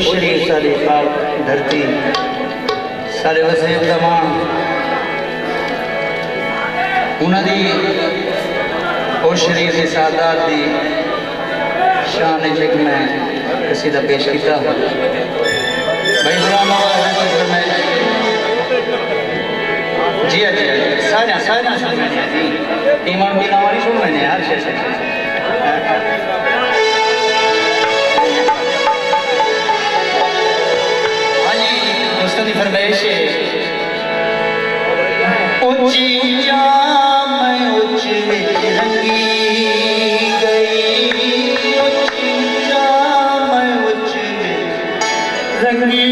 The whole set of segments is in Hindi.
शरीफ सारी पाक धरती सारे वसीम तमाम उन्होंने ओ शरीफ की सादात की शान एक मैं कसीदा पेश किया भाई गुलाम जी जी सारे सारे सुन मैंने जी ईमान की नाम सुन मैंने हर शेर हाँ जी दोस्तों की फरमाइश है ऊंची जा मैं उच्च रंगी गई ऊंची जा मैं उच्च रंगी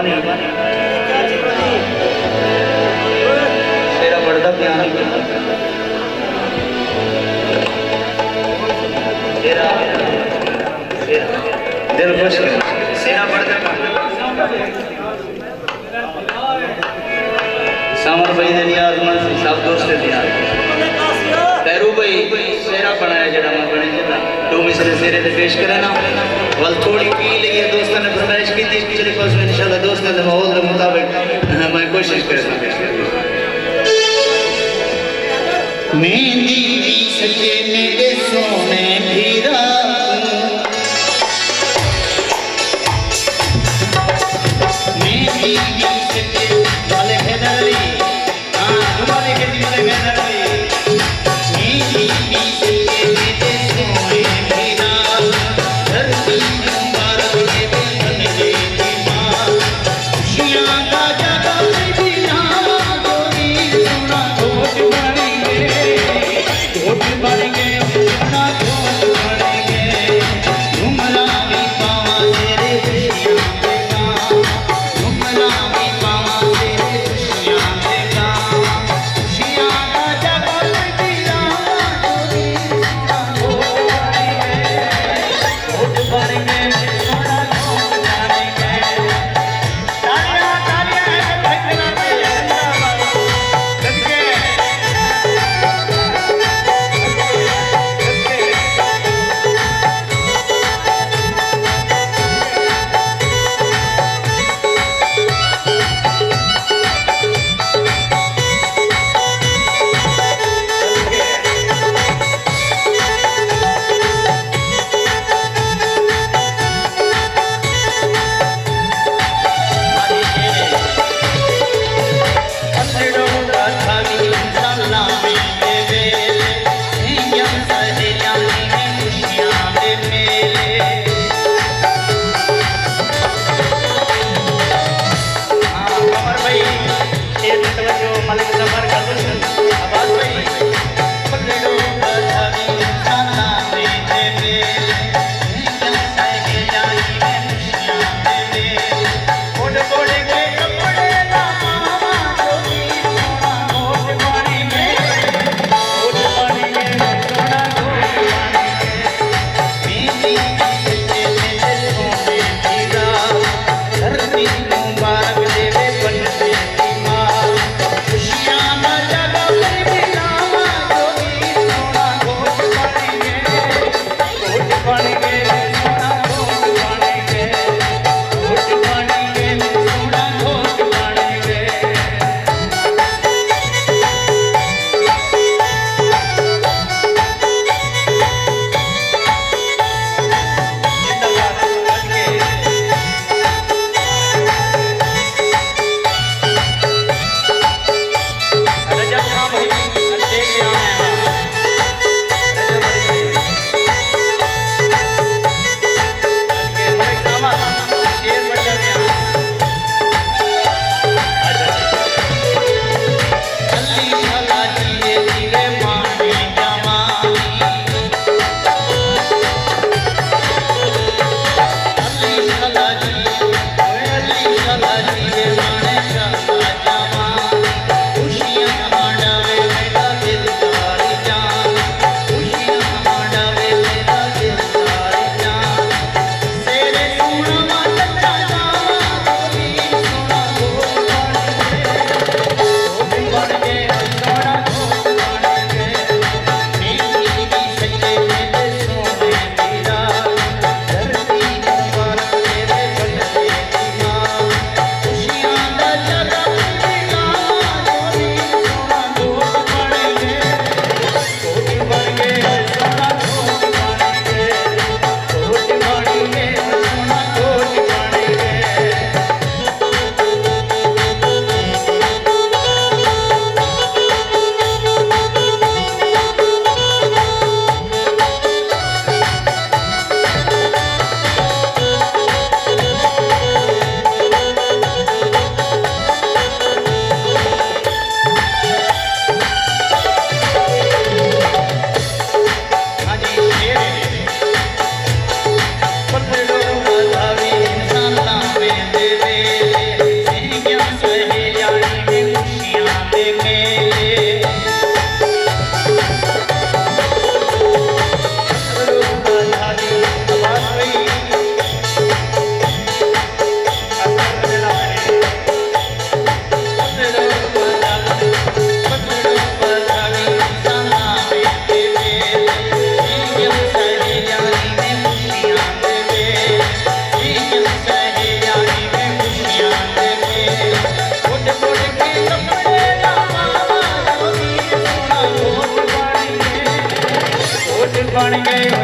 मेहरबानी तेरा बढ़ता प्यार तेरा दिल खुश तेरा बढ़ता सामर भाई ने नियाज मन सब दोस्त दिया तैरू भाई सेरा बनाया जड़ा मैं बने जड़ा दो मिसरे सेरे ते पेश करे ना वल थोड़ी पी लिए दोस्तों ने फरमाइश की थी पिछले पास में इंशाल्लाह दोस्तों के माहौल के मुताबिक मैं कोशिश करूंगा मेहंदी सजे मेरे सोने भीरा मेहंदी सजे वाले हैदरी हां तुम्हारे के वाले हैदरी मेहंदी सजे मेरे सोने भीरा धरती मुबारक बन गए